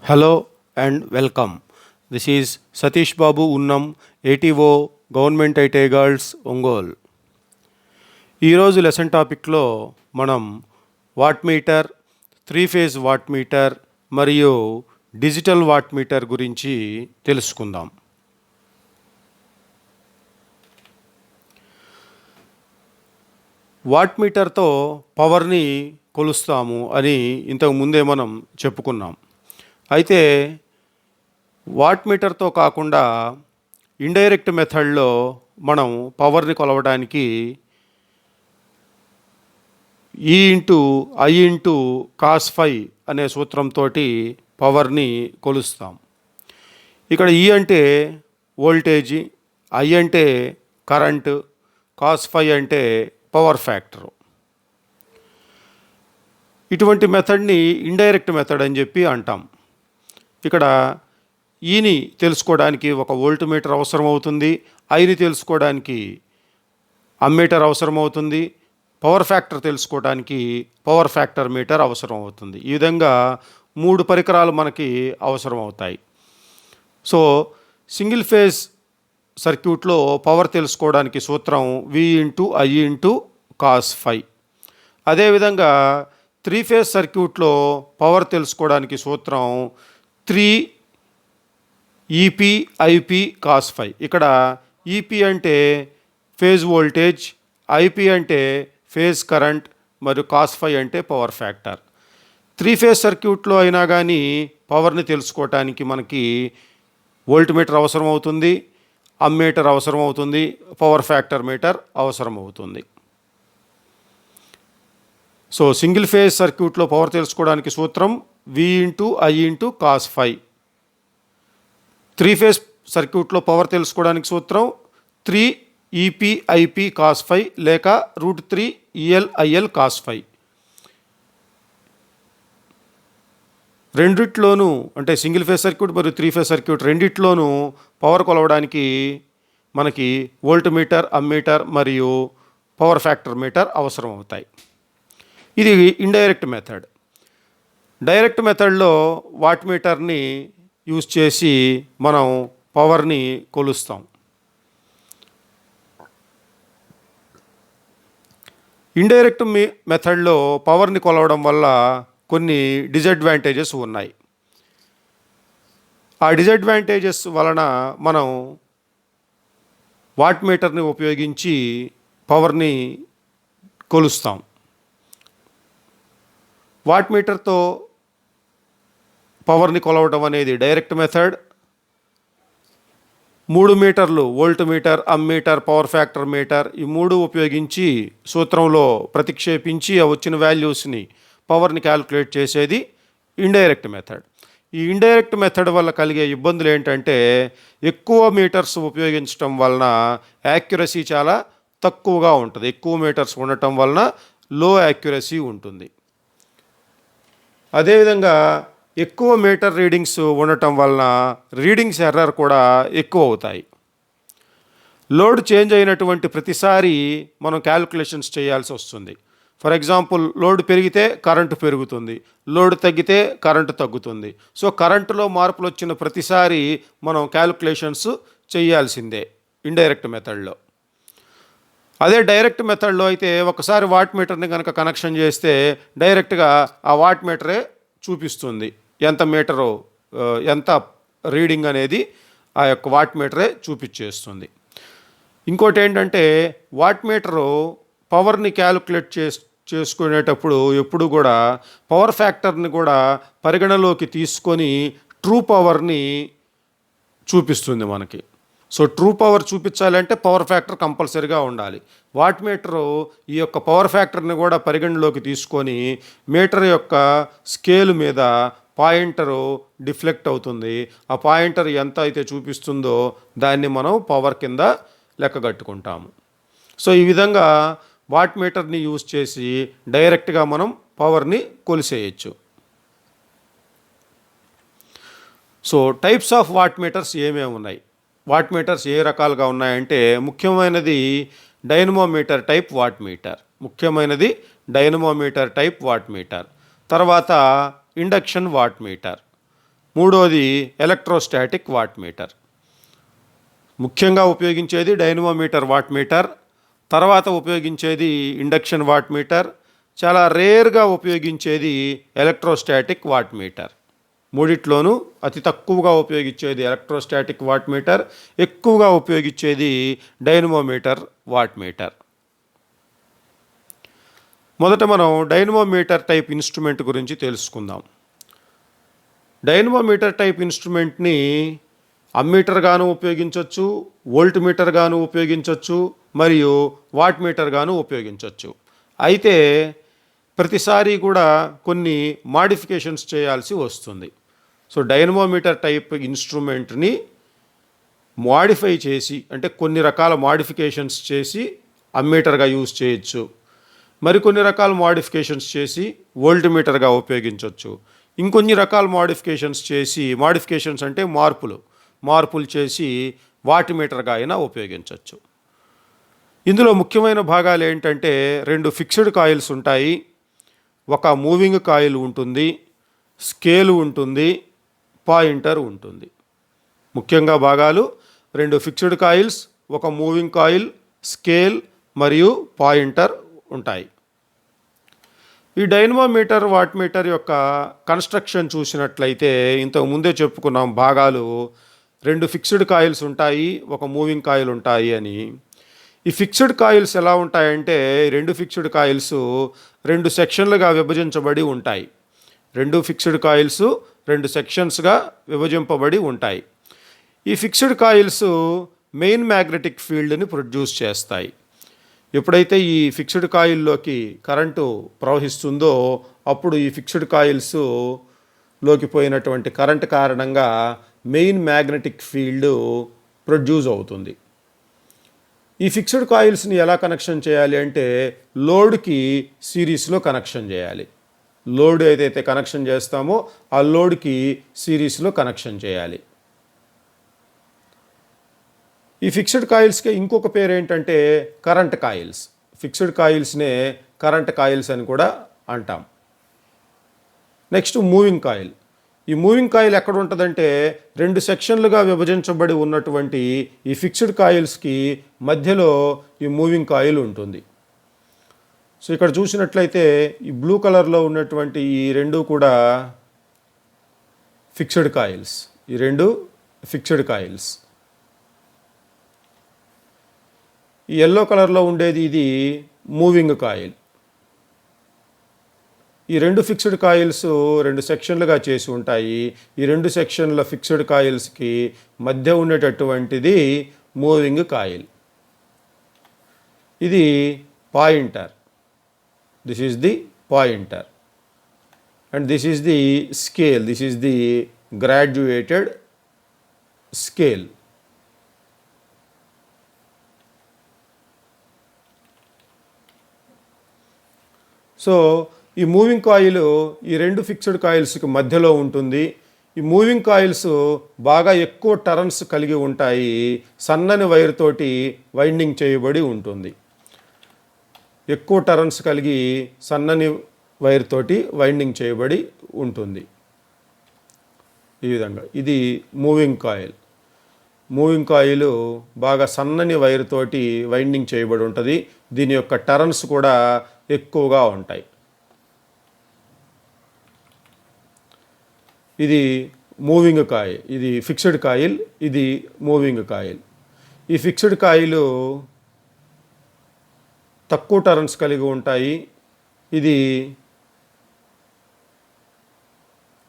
Hello and welcome. This is Satish Babu Unnam, ATO government IT girls Ongole. ఈరోజు lesson టాపిక్లో మనం watt meter, three phase watt meter మరియు digital watt metre గురించి తెలుసుకుందాం. What మీటర్తో పవర్ని కొలుస్తాము అని ఇంతకు ముందే మనం చెప్పుకున్నాం. అయితే వాట్ మీటర్తో కాకుండా ఇండైరెక్ట్ మెథడ్లో మనం పవర్ని కొలవడానికి E into I into cos phi అనే సూత్రంతో పవర్ని కొలుస్తాం. ఇక్కడ ఈ అంటే వోల్టేజీ, ఐ అంటే కరెంటు, కాస్ ఫై అంటే పవర్ ఫ్యాక్టరు. ఇటువంటి మెథడ్ని ఇండైరెక్ట్ మెథడ్ అని చెప్పి అంటాం. ఇక్కడ ఈని తెలుసుకోవడానికి ఒక వోల్ట్ మీటర్ అవసరం అవుతుంది, ఐని తెలుసుకోవడానికి అమ్మీటర్ అవసరం అవుతుంది, పవర్ ఫ్యాక్టర్ తెలుసుకోవడానికి పవర్ ఫ్యాక్టర్ మీటర్ అవసరం అవుతుంది. ఈ విధంగా 3 పరికరాలు మనకి అవసరం అవుతాయి. సో సింగిల్ ఫేజ్ సర్క్యూట్లో పవర్ తెలుసుకోవడానికి సూత్రం V into I into cos phi. అదేవిధంగా 3 ఫేజ్ సర్క్యూట్లో పవర్ తెలుసుకోవడానికి సూత్రం 3 ఈపీ ఐపీ కాస్ ఫై. ఇక్కడ ఈపీ అంటే ఫేజ్ వోల్టేజ్, ఐపీ అంటే ఫేజ్ కరెంట్ మరియు కాస్ ఫై అంటే పవర్ ఫ్యాక్టర్. 3 ఫేజ్ సర్క్యూట్లో అయినా కానీ పవర్ని తెలుసుకోవటానికి మనకి వోల్ట్ మీటర్ అవసరం అవుతుంది, అమ్మీటర్ అవసరం అవుతుంది, పవర్ ఫ్యాక్టర్ మీటర్ అవసరం అవుతుంది. సో సింగిల్ ఫేజ్ సర్క్యూట్లో పవర్ తెలుసుకోవడానికి సూత్రం V into I into cos phi. 3 phase సర్క్యూట్లో పవర్ తెలుసుకోవడానికి సూత్రం 3 ఈపీ ఐపీ కాస్ ఫై లేక √3 ఈఎల్ ఐఎల్ కాస్ ఫై. రెండిట్లోనూ అంటే సింగిల్ ఫేజ్ సర్క్యూట్ మరియు 3 ఫేజ్ సర్క్యూట్ రెండిట్లోనూ పవర్ కొలవడానికి మనకి వోల్ట్ మీటర్, అమ్మీటర్ మరియు పవర్ ఫ్యాక్టర్ మీటర్ అవసరం అవుతాయి. ఇది ఇండైరెక్ట్ మెథడ్. డైరెక్ట్ మెథడ్లో వాట్ మీటర్ని యూజ్ చేసి మనం పవర్ని కొలుస్తాం. ఇండైరెక్ట్ మెథడ్లో పవర్ని కొలవడం వల్ల కొన్ని డిసడ్వాంటేజెస్ ఉన్నాయి. ఆ డిసడ్వాంటేజెస్ వలన మనం వాట్ మీటర్ని ఉపయోగించి పవర్ని కొలుస్తాం. వాట్ మీటర్తో పవర్ని కొలవడం అనేది డైరెక్ట్ మెథడ్. 3 మీటర్లు volt meter, ammeter, power factor meter ఈ 3 ఉపయోగించి సూత్రంలో ప్రతిక్షేపించి ఆ వచ్చిన వాల్యూస్ని పవర్ని క్యాలిక్యులేట్ చేసేది ఇండైరెక్ట్ మెథడ్. ఈ ఇండైరెక్ట్ మెథడ్ వల్ల కలిగే ఇబ్బందులు ఏంటంటే ఎక్కువ మీటర్స్ ఉపయోగించడం వలన యాక్యురసీ చాలా తక్కువగా ఉంటుంది. ఎక్కువ మీటర్స్ ఉండటం వలన లో యాక్యురసీ ఉంటుంది. అదేవిధంగా ఎక్కువ మీటర్ రీడింగ్స్ ఉండటం వలన రీడింగ్స్ ఎర్రర్ కూడా ఎక్కువ అవుతాయి. లోడ్ చేంజ్ అయినటువంటి ప్రతిసారి మనం క్యాలిక్యులేషన్స్ చేయాల్సి వస్తుంది. ఫర్ ఎగ్జాంపుల్ లోడ్ పెరిగితే కరెంటు పెరుగుతుంది, లోడ్ తగ్గితే కరెంటు తగ్గుతుంది. సో కరెంటులో మార్పులు వచ్చిన ప్రతిసారి మనం క్యాలిక్యులేషన్స్ చేయాల్సిందే ఇండైరెక్ట్ మెథడ్లో. అదే డైరెక్ట్ మెథడ్లో అయితే ఒకసారి వాట్ మీటర్ని కనుక కనెక్షన్ చేస్తే డైరెక్ట్గా ఆ వాట్ మీటరే చూపిస్తుంది ఎంత మీటరు ఎంత రీడింగ్ అనేది ఆ యొక్క వాట్ మీటరే చూపించేస్తుంది. ఇంకోటి ఏంటంటే వాట్ మీటరు పవర్ని క్యాలిక్యులేట్ చేసుకునేటప్పుడు ఎప్పుడు కూడా పవర్ ఫ్యాక్టర్ని కూడా పరిగణలోకి తీసుకొని ట్రూ పవర్ని చూపిస్తుంది మనకి. సో ట్రూ పవర్ చూపించాలంటే పవర్ ఫ్యాక్టర్ కంపల్సరీగా ఉండాలి. వాట్ మీటరు ఈ యొక్క పవర్ ఫ్యాక్టర్ని కూడా పరిగణలోకి తీసుకొని మీటర్ యొక్క స్కేల్ మీద పాయింటరు డిఫ్లెక్ట్ అవుతుంది. ఆ పాయింటర్ ఎంత అయితే చూపిస్తుందో దాన్ని మనం పవర్ కింద లెక్కగట్టుకుంటాము. సో ఈ విధంగా వాట్ మీటర్ని యూజ్ చేసి డైరెక్ట్గా మనం పవర్ని కొలిసేయచ్చు. So types of watt meters ఏమేమి ఉన్నాయి, వాట్ మీటర్స్ ఏ రకాలుగా ఉన్నాయంటే ముఖ్యమైనది డైనమోమీటర్ టైప్ వాట్ మీటర్. ముఖ్యమైనది డైనమోమీటర్ టైప్ వాట్ మీటర్. తర్వాత ఇండక్షన్ వాట్ మీటర్. మూడోది ఎలక్ట్రోస్టాటిక్ వాట్ మీటర్. ముఖ్యంగా ఉపయోగించేది డైనమోమీటర్ వాట్ మీటర్, తర్వాత ఉపయోగించేది ఇండక్షన్ వాట్ మీటర్, చాలా రేర్గా ఉపయోగించేది ఎలక్ట్రోస్టాటిక్ వాట్ మీటర్. మూడిట్లోనూ అతి తక్కువగా ఉపయోగించేది ఎలక్ట్రోస్టాటిక్ వాట్ మీటర్, ఎక్కువగా ఉపయోగించేది డైనమోమీటర్ వాట్ మీటర్. మొదట మనం డైనమోమీటర్ టైప్ ఇన్స్ట్రుమెంట్ గురించి తెలుసుకుందాం. డైనమోమీటర్ టైప్ ఇన్స్ట్రుమెంట్ని అమ్మీటర్ గాను ఉపయోగించవచ్చు, వోల్ట్ మీటర్ గాను ఉపయోగించవచ్చు, మరియు వాట్ మీటర్ గాను ఉపయోగించవచ్చు. అయితే ప్రతిసారి కూడా కొన్ని మాడిఫికేషన్స్ చేయాల్సి వస్తుంది. సో డైనమోమీటర్ టైప్ ఇన్స్ట్రుమెంట్ని మాడిఫై చేసి, అంటే కొన్ని రకాల మాడిఫికేషన్స్ చేసి అమ్మీటర్గా యూజ్ చేయొచ్చు, మరికొన్ని రకాల మాడిఫికేషన్స్ చేసి వోల్ట్ మీటర్గా ఉపయోగించవచ్చు, ఇంకొన్ని రకాల మాడిఫికేషన్స్ అంటే మార్పులు చేసి వాట్ మీటర్గా అయినా ఉపయోగించవచ్చు. ఇందులో ముఖ్యమైన భాగాలు ఏంటంటే 2 ఫిక్స్డ్ కాయిల్స్ ఉంటాయి, ఒక మూవింగ్ కాయిల్ ఉంటుంది, స్కేల్ ఉంటుంది, పాయింటర్ ఉంటుంది. ముఖ్యంగా భాగాలు 2 ఫిక్స్డ్ కాయిల్స్, ఒక మూవింగ్ కాయిల్, స్కేల్ మరియు పాయింటర్ ఉంటాయి. ఈ డైనమోమీటర్ వాట్ మీటర్ యొక్క కన్స్ట్రక్షన్ చూసినట్లయితే ఇంతకు ముందే చెప్పుకున్నాం, భాగాలు 2 ఫిక్స్డ్ కాయిల్స్ ఉంటాయి, ఒక మూవింగ్ కాయిల్ ఉంటాయి అని. ఈ ఫిక్స్డ్ కాయిల్స్ ఎలా ఉంటాయంటే 2 ఫిక్స్డ్ కాయిల్స్ 2 సెక్షన్లుగా విభజించబడి ఉంటాయి. 2 ఫిక్స్డ్ కాయిల్స్ 2 సెక్షన్స్గా విభజింపబడి ఉంటాయి. ఈ ఫిక్స్డ్ కాయిల్స్ మెయిన్ మ్యాగ్నెటిక్ ఫీల్డ్ని ప్రొడ్యూస్ చేస్తాయి. ఎప్పుడైతే ఈ ఫిక్స్డ్ కాయిల్లోకి కరెంటు ప్రవహిస్తుందో అప్పుడు ఈ ఫిక్స్డ్ కాయిల్స్లోకి పోయినటువంటి కరెంటు కారణంగా మెయిన్ మ్యాగ్నెటిక్ ఫీల్డ్ ప్రొడ్యూస్ అవుతుంది. ఈ ఫిక్స్డ్ కాయిల్స్ని ఎలా కనెక్షన్ చేయాలి అంటే లోడ్కి సిరీస్లో కనెక్షన్ చేయాలి. లోడ్ ఏదైతే కనెక్షన్ చేస్తామో ఆ లోడ్కి సిరీస్లో కనెక్షన్ చేయాలి. ఈ ఫిక్స్డ్ కాయిల్స్కి ఇంకొక పేరు ఏంటంటే కరెంట్ కాయిల్స్. ఫిక్స్డ్ కాయిల్స్నే కరెంట్ కాయిల్స్ అని కూడా అంటాం. Next moving coil. ఈ మూవింగ్ కాయిల్ ఎక్కడ ఉంటుందంటే 2 సెక్షన్లుగా విభజించబడి ఉన్నటువంటి ఈ ఫిక్స్డ్ కాయిల్స్కి మధ్యలో ఈ మూవింగ్ కాయిల్ ఉంటుంది. సో ఇక్కడ చూసినట్లయితే ఈ బ్లూ కలర్లో ఉన్నటువంటి ఈ 2 కూడా ఫిక్స్డ్ కాయిల్స్. ఈ 2 ఫిక్స్డ్ కాయిల్స్. ఈ ఎల్లో కలర్లో ఉండేది ఇది మూవింగ్ కాయిల్. ఈ 2 ఫిక్స్డ్ కాయిల్స్ 2 సెక్షన్లుగా చేసి ఉంటాయి. ఈ 2 సెక్షన్ల ఫిక్స్డ్ కాయిల్స్కి మధ్య ఉండేటటువంటిది మూవింగ్ కాయిల్. ఇది pointer. This is the pointer and this is the scale. This is the graduated scale. So ఈ మూవింగ్ కాయిల్ ఈ 2 ఫిక్స్డ్ కాయిల్స్కి మధ్యలో ఉంటుంది. ఈ మూవింగ్ కాయిల్స్ బాగా ఎక్కువ టర్న్స్ కలిగి ఉంటాయి. సన్నని వైర్ తోటి వైండింగ్ చేయబడి ఉంటుంది. ఎక్కువ టర్న్స్ కలిగి సన్నని వైర్ తోటి వైండింగ్ చేయబడి ఉంటుంది. ఈ విధంగా ఇది మూవింగ్ కాయిల్. మూవింగ్ కాయిల్ బాగా సన్నని వైర్ తోటి వైండింగ్ చేయబడి ఉంటుంది. దీని యొక్క టర్న్స్ కూడా ఎక్కువగా ఉంటాయి. ఇది మూవింగ్ కాయిల్, ఇది ఫిక్స్డ్ కాయిల్, ఇది మూవింగ్ కాయిల్. ఈ ఫిక్స్డ్ కాయిల్ తక్కువ టర్న్స్ కలిగి ఉంటాయి. ఇది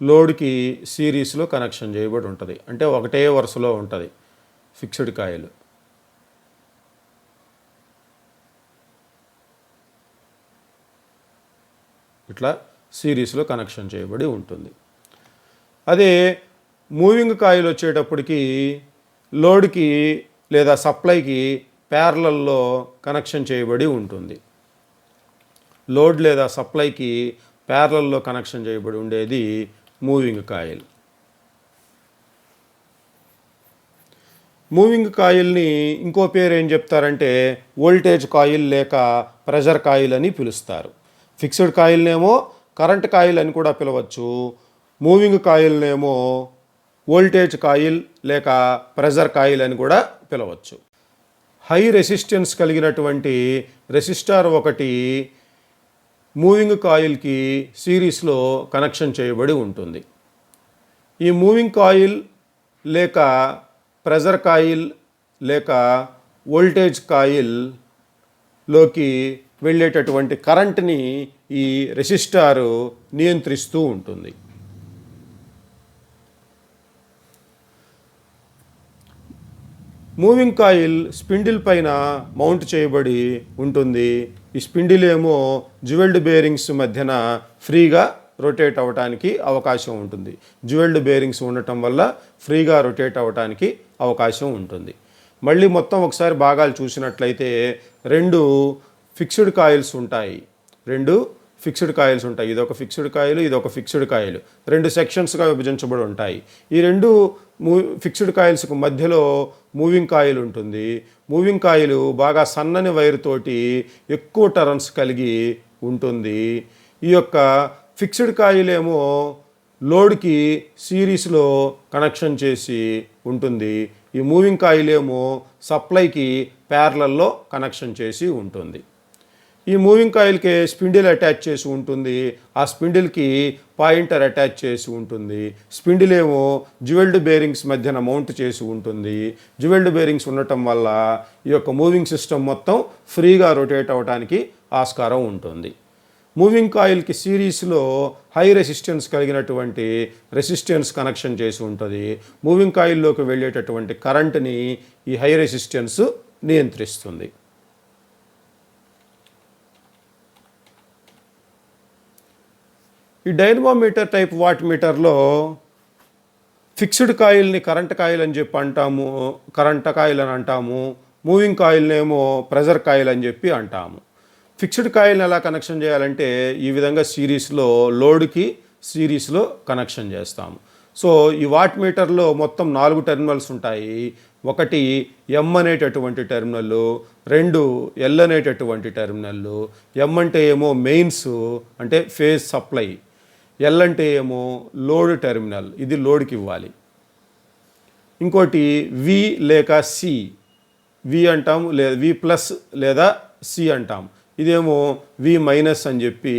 లోడ్కి సిరీస్లో కనెక్షన్ చేయబడి ఉంటుంది, అంటే ఒకటే వరుసలో ఉంటుంది ఫిక్స్డ్ కాయిల్. ఇట్లా సిరీస్లో కనెక్షన్ చేయబడి ఉంటుంది. అదే మూవింగ్ కాయిల్ వచ్చేటప్పటికి లోడ్కి లేదా సప్లైకి ప్యారలల్లో కనెక్షన్ చేయబడి ఉంటుంది. లోడ్ లేదా సప్లైకి ప్యారలల్లో కనెక్షన్ చేయబడి ఉండేది మూవింగ్ కాయిల్. మూవింగ్ కాయిల్ని ఇంకో పేరు ఏం చెప్తారంటే వోల్టేజ్ కాయిల్ లేక ప్రెషర్ కాయిల్ అని పిలుస్తారు. ఫిక్స్డ్ కాయిల్నేమో కరెంట్ కాయిల్ అని కూడా పిలవచ్చు, మూవింగ్ కాయిల్నేమో వోల్టేజ్ కాయిల్ లేక ప్రెజర్ కాయిల్ అని కూడా పిలవచ్చు. హై రెసిస్టెన్స్ కలిగినటువంటి రెసిస్టార్ ఒకటి మూవింగ్ కాయిల్కి సిరీస్లో కనెక్షన్ చేయబడి ఉంటుంది. ఈ మూవింగ్ కాయిల్ లేక ప్రెజర్ కాయిల్ లేక వోల్టేజ్ కాయిల్లోకి వెళ్ళేటటువంటి కరెంట్ని ఈ రెసిస్టారు నియంత్రిస్తూ ఉంటుంది. మూవింగ్ కాయిల్ స్పిండిల్ పైన మౌంట్ చేయబడి ఉంటుంది. ఈ స్పిండిల్ ఏమో జ్యువెల్డ్ బేరింగ్స్ మధ్యన ఫ్రీగా రొటేట్ అవ్వటానికి అవకాశం ఉంటుంది. జ్యువెల్డ్ బేరింగ్స్ ఉండటం వల్ల ఫ్రీగా రొటేట్ అవ్వటానికి అవకాశం ఉంటుంది. మళ్ళీ మొత్తం ఒకసారి భాగాలు చూసినట్లయితే రెండు ఫిక్స్డ్ కాయిల్స్ ఉంటాయి. ఇదొక ఫిక్స్డ్ కాయిల్, ఇదొక ఫిక్స్డ్ కాయిల్. రెండు సెక్షన్స్గా విభజించబడి ఉంటాయి. ఈ రెండు ఫిక్స్డ్ కాయిల్స్కు మధ్యలో మూవింగ్ కాయిల్ ఉంటుంది. మూవింగ్ కాయిల్ బాగా సన్నని వైర్ తోటి ఎక్కువ టర్న్స్ కలిగి ఉంటుంది. ఈ యొక్క ఫిక్స్డ్ కాయిల్ ఏమో లోడ్కి సిరీస్లో కనెక్షన్ చేసి ఉంటుంది. ఈ మూవింగ్ కాయిల్ ఏమో సప్లైకి ప్యారలల్లో కనెక్షన్ చేసి ఉంటుంది. ఈ మూవింగ్ కాయిల్కి స్పిండిల్ అటాచ్ చేసి ఉంటుంది. ఆ స్పిండిల్కి పాయింటర్ అటాచ్ చేసి ఉంటుంది. స్పిండిల్ ఏమో జ్యువెల్డ్ బేరింగ్స్ మధ్యన మౌంట్ చేసి ఉంటుంది. జ్యువెల్డ్ బేరింగ్స్ ఉండటం వల్ల ఈ యొక్క మూవింగ్ సిస్టమ్ మొత్తం ఫ్రీగా రొటేట్ అవ్వడానికి ఆస్కారం ఉంటుంది. మూవింగ్ కాయిల్కి సిరీస్లో హై రెసిస్టెన్స్ కలిగినటువంటి రెసిస్టెన్స్ కనెక్షన్ చేసి ఉంటుంది. మూవింగ్ కాయిల్లోకి వెళ్ళేటటువంటి కరెంట్ని ఈ హై రెసిస్టెన్స్ నియంత్రిస్తుంది. ఈ డైనమోమీటర్ టైప్ వాట్ మీటర్లో ఫిక్స్డ్ కాయిల్ని కరెంట్ కాయిల్ అని చెప్పి అంటాము, మూవింగ్ కాయిల్నేమో ప్రెజర్ కాయిల్ అని చెప్పి అంటాము. ఫిక్స్డ్ కాయిల్ని ఎలా కనెక్షన్ చేయాలంటే ఈ విధంగా లోడ్కి సిరీస్లో కనెక్షన్ చేస్తాము. సో ఈ వాట్ మీటర్లో మొత్తం 4 టెర్మినల్స్ ఉంటాయి. ఒకటి ఎం అనేటటువంటి టెర్మినల్, 2 ఎల్ అనేటటువంటి టెర్మినల్. ఎం అంటే ఏమో మెయిన్స్ అంటే ఫేజ్ సప్లై, ఎల్ అంటే ఏమో లోడ్ టెర్మినల్, ఇది లోడ్కి ఇవ్వాలి. ఇంకోటి వి లేక సి, వి అంటాము లేదా వి ప్లస్ లేదా సి అంటాము. ఇదేమో వి మైనస్ అని చెప్పి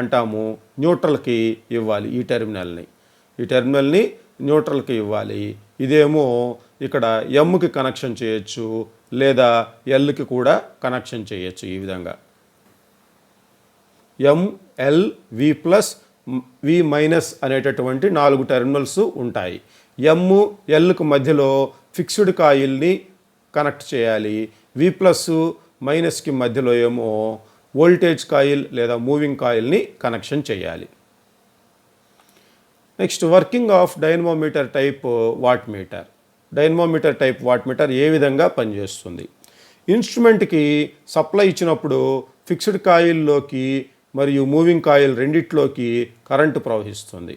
అంటాము. న్యూట్రల్కి ఇవ్వాలి ఈ టెర్మినల్ని న్యూట్రల్కి ఇవ్వాలి. ఇదేమో ఇక్కడ ఎంకి కనెక్షన్ చేయొచ్చు లేదా ఎల్కి కూడా కనెక్షన్ చేయొచ్చు. ఈ విధంగా ఎం, ఎల్, వి ప్లస్, వి మైనస్ అనేటటువంటి 4 టెర్మినల్స్ ఉంటాయి. ఎం, ఎల్కు మధ్యలో ఫిక్స్డ్ కాయిల్ని కనెక్ట్ చేయాలి. వి ప్లస్ మైనస్కి మధ్యలో ఏమో వోల్టేజ్ కాయిల్ లేదా మూవింగ్ కాయిల్ని కనెక్షన్ చేయాలి. Next working of dynamometer type watt meter. Dynamometer type watt meter ఏ విధంగా పనిచేస్తుంది? ఇన్స్ట్రుమెంట్కి సప్లై ఇచ్చినప్పుడు ఫిక్స్డ్ కాయిల్లోకి మరియు మూవింగ్ కాయిల్ రెండిట్లోకి కరెంటు ప్రవహిస్తుంది.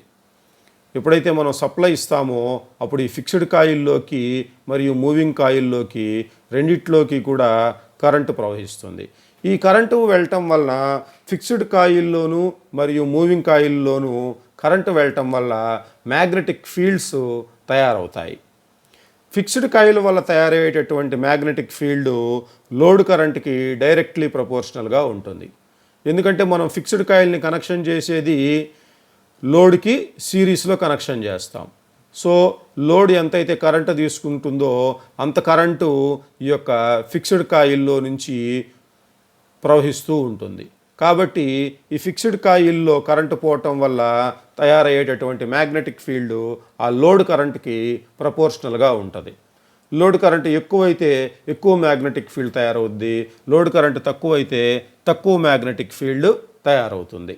ఎప్పుడైతే మనం సప్లై ఇస్తామో అప్పుడు ఈ ఫిక్స్డ్ కాయిల్లోకి మరియు మూవింగ్ కాయిల్లోకి రెండిట్లోకి కూడా కరెంటు ప్రవహిస్తుంది. ఈ కరెంటు వెళ్ళటం వలన ఫిక్స్డ్ కాయిల్లోనూ మరియు మూవింగ్ కాయిల్లోనూ కరెంటు వెళ్ళటం వల్ల మ్యాగ్నెటిక్ ఫీల్డ్స్ తయారవుతాయి. ఫిక్స్డ్ కాయిల్ వల్ల తయారయ్యేటటువంటి మ్యాగ్నెటిక్ ఫీల్డ్ లోడ్ కరెంట్కి డైరెక్ట్లీ ప్రపోర్షనల్గా ఉంటుంది. ఎందుకంటే మనం ఫిక్స్డ్ కాయిల్ని కనెక్షన్ చేసేది లోడ్కి సిరీస్లో కనెక్షన్ చేస్తాం. సో లోడ్ ఎంతైతే కరెంటు తీసుకుంటుందో అంత కరెంటు ఈ యొక్క ఫిక్స్డ్ కాయిల్లో నుంచి ప్రవహిస్తూ ఉంటుంది. కాబట్టి ఈ ఫిక్స్డ్ కాయిల్లో కరెంటు పోవటం వల్ల తయారయ్యేటటువంటి మ్యాగ్నెటిక్ ఫీల్డ్ ఆ లోడ్ కరెంట్కి ప్రపోర్షనల్గా ఉంటుంది. లోడ్ కరెంటు ఎక్కువైతే ఎక్కువ మ్యాగ్నెటిక్ ఫీల్డ్ తయారవుద్ది, లోడ్ కరెంటు తక్కువైతే తక్కువ మ్యాగ్నెటిక్ ఫీల్డ్ తయారవుతుంది.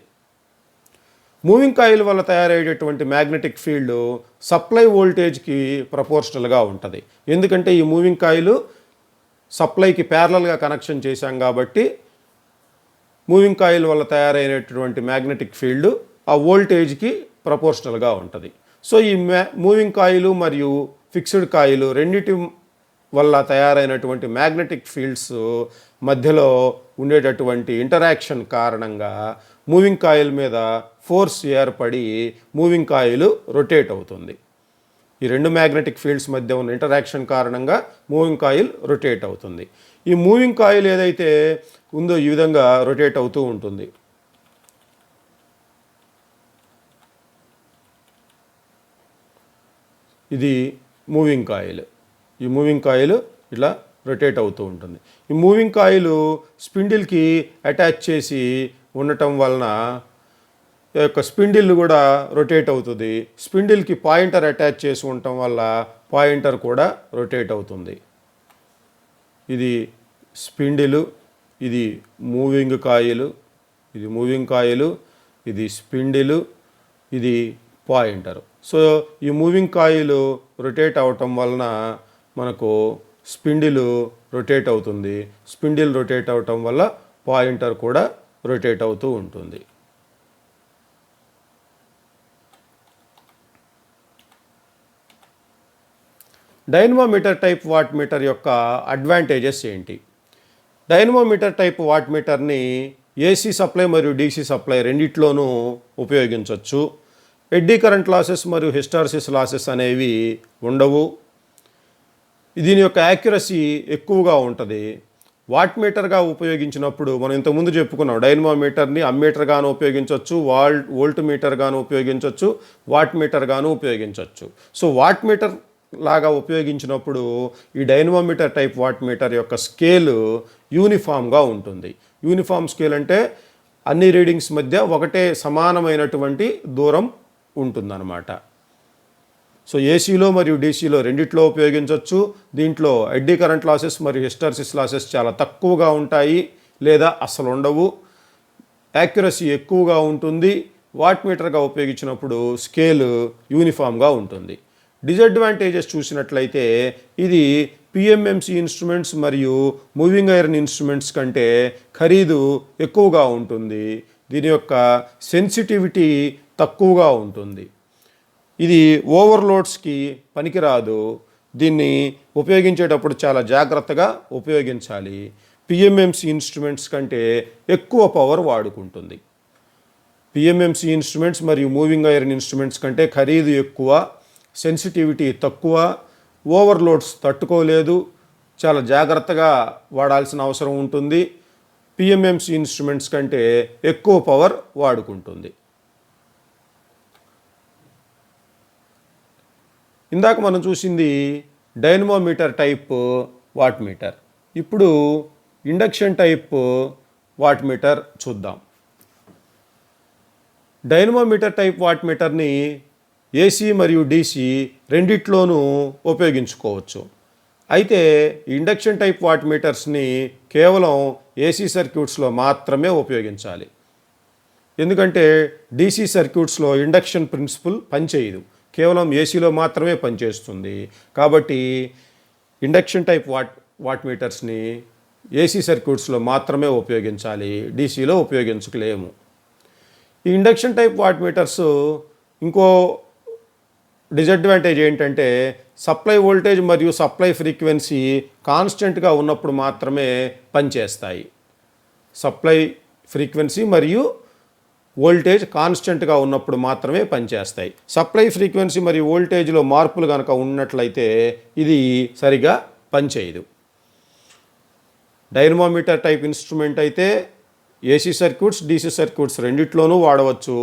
మూవింగ్ కాయిల్ వల్ల తయారయ్యేటటువంటి మ్యాగ్నెటిక్ ఫీల్డ్ సప్లై వోల్టేజ్కి ప్రపోర్షనల్గా ఉంటుంది. ఎందుకంటే ఈ మూవింగ్ కాయిల్ సప్లైకి ప్యారలల్గా కనెక్షన్ చేశాం కాబట్టి మూవింగ్ కాయిల్ వల్ల తయారైనటువంటి మ్యాగ్నెటిక్ ఫీల్డ్ ఆ వోల్టేజ్కి ప్రపోర్షనల్గా ఉంటుంది. సో ఈ మూవింగ్ కాయిల్ మరియు ఫిక్స్డ్ కాయిల్ రెండిటి వల్ల తయారైనటువంటి మ్యాగ్నెటిక్ ఫీల్డ్స్ మధ్యలో ఉండేటటువంటి ఇంటరాక్షన్ కారణంగా మూవింగ్ కాయిల్ మీద ఫోర్స్ ఏర్పడి మూవింగ్ కాయిల్ రొటేట్ అవుతుంది. ఈ రెండు మ్యాగ్నెటిక్ ఫీల్డ్స్ మధ్య ఉన్న ఇంటరాక్షన్ కారణంగా మూవింగ్ కాయిల్ రొటేట్ అవుతుంది. ఈ మూవింగ్ కాయిల్ ఏదైతే ఉందో ఈ విధంగా రొటేట్ అవుతూ ఉంటుంది. ఇది మూవింగ్ కాయిల్. ఈ మూవింగ్ కాయిల్ ఇట్లా రొటేట్ అవుతూ ఉంటుంది. ఈ మూవింగ్ కాయిల్ స్పిండిల్కి అటాచ్ చేసి ఉండటం వలన ఈ యొక్క స్పిండిల్ కూడా రొటేట్ అవుతుంది. స్పిండిల్కి పాయింటర్ అటాచ్ చేసి ఉండటం వల్ల పాయింటర్ కూడా రొటేట్ అవుతుంది. ఇది స్పిండిలు, ఇది మూవింగ్ కాయిల్, ఇది మూవింగ్ కాయిల్, ఇది స్పిండిలు, ఇది పాయింటర్. సో ఈ మూవింగ్ కాయిల్ రొటేట్ అవటం వలన మనకు స్పిండిల్ రొటేట్ అవుతుంది. స్పిండిల్ రొటేట్ అవటం వల్ల పాయింటర్ కూడా రొటేట్ అవుతూ ఉంటుంది. డైనమోమీటర్ టైప్ వాట్ మీటర్ యొక్క అడ్వాంటేజెస్ ఏంటి? డైనమోమీటర్ టైప్ వాట్ మీటర్ని ఏసీ సప్లై మరియు డీసీ సప్లై రెండిట్లోనూ ఉపయోగించవచ్చు. ఎడ్డీ కరెంట్ లాసెస్ మరియు హిస్టారిసిస్ లాసెస్ అనేవి ఉండవు. దీని యొక్క యాక్యురసీ ఎక్కువగా ఉంటుంది. వాట్ మీటర్గా ఉపయోగించినప్పుడు మనం ఇంతకుముందు చెప్పుకున్నాం, డైనమోమీటర్ని అమ్మీటర్గాను ఉపయోగించవచ్చు, వోల్ట్ మీటర్గాను ఉపయోగించవచ్చు, వాట్ మీటర్గాను ఉపయోగించవచ్చు. సో వాట్ మీటర్ లాగా ఉపయోగించినప్పుడు ఈ డైనమోమీటర్ టైప్ వాట్ మీటర్ యొక్క స్కేల్ యూనిఫామ్గా ఉంటుంది. యూనిఫామ్ స్కేల్ అంటే అన్ని రీడింగ్స్ మధ్య ఒకటే సమానమైనటువంటి దూరం ఉంటుందన్నమాట. సో ఏసీలో మరియు డీసీలో రెండిట్లో ఉపయోగించవచ్చు. దీంట్లో ఎడ్డీ కరెంట్ లాసెస్ మరియు హిస్టారిసిస్ లాసెస్ చాలా తక్కువగా ఉంటాయి లేదా అసలు ఉండవు. యాక్యురసీ ఎక్కువగా ఉంటుంది. వాట్ మీటర్గా ఉపయోగించినప్పుడు స్కేల్ యూనిఫామ్గా ఉంటుంది. డిసడ్వాంటేజెస్ చూసినట్లయితే ఇది పిఎంఎంసి ఇన్స్ట్రుమెంట్స్ మరియు మూవింగ్ ఐరన్ ఇన్స్ట్రుమెంట్స్ కంటే ఖరీదు ఎక్కువగా ఉంటుంది. దీని యొక్క సెన్సిటివిటీ తక్కువగా ఉంటుంది. ఇది ఓవర్లోడ్స్కి పనికిరాదు. దీన్ని ఉపయోగించేటప్పుడు చాలా జాగ్రత్తగా ఉపయోగించాలి. పిఎంఎంసి ఇన్స్ట్రుమెంట్స్ కంటే ఎక్కువ పవర్ వాడుకుంటుంది. పిఎంఎంసి ఇన్స్ట్రుమెంట్స్ మరియు మూవింగ్ ఐరన్ ఇన్స్ట్రుమెంట్స్ కంటే ఖరీదు ఎక్కువ, సెన్సిటివిటీ తక్కువ, ఓవర్లోడ్స్ తట్టుకోలేదు, చాలా జాగ్రత్తగా వాడాల్సిన అవసరం ఉంటుంది. పిఎంఎంసి ఇన్స్ట్రుమెంట్స్ కంటే ఎక్కువ పవర్ వాడుకుంటుంది. ఇందాక మనం చూసింది డైనమోమీటర్ టైప్ వాట్ మీటర్. ఇప్పుడు ఇండక్షన్ టైప్ వాట్ మీటర్ చూద్దాం. డైనమోమీటర్ టైప్ వాట్ మీటర్ని ఏసీ మరియు డీసీ రెండిట్లోనూ ఉపయోగించుకోవచ్చు. అయితే ఇండక్షన్ టైప్ వాట్ మీటర్స్ని కేవలం ఏసీ సర్క్యూట్స్లో మాత్రమే ఉపయోగించాలి. ఎందుకంటే డీసీ సర్క్యూట్స్లో ఇండక్షన్ ప్రిన్సిపల్ పనిచేయదు, కేవలం ఏసీలో మాత్రమే పనిచేస్తుంది. కాబట్టి ఇండక్షన్ టైప్ వాట్ మీటర్స్ని ఏసీ సర్క్యూట్స్లో మాత్రమే ఉపయోగించాలి, డీసీలో ఉపయోగించలేము. ఈ ఇండక్షన్ టైప్ వాట్ మీటర్స్ ఇంకో డిసడ్వాంటేజ్ ఏంటంటే సప్లై వోల్టేజ్ మరియు సప్లై ఫ్రీక్వెన్సీ కాన్స్టెంట్గా ఉన్నప్పుడు మాత్రమే పనిచేస్తాయి. సప్లై ఫ్రీక్వెన్సీ మరియు వోల్టేజ్ కాన్స్టెంట్గా ఉన్నప్పుడు మాత్రమే పనిచేస్తాయి. సప్లై ఫ్రీక్వెన్సీ మరియు వోల్టేజ్లో మార్పులు కనుక ఉన్నట్లయితే ఇది సరిగా పనిచేయదు. డైనమోమీటర్ టైప్ ఇన్స్ట్రుమెంట్ అయితే ఏసీ సర్క్యూట్స్, డీసీ సర్క్యూట్స్ రెండిట్లోనూ వాడవచ్చు.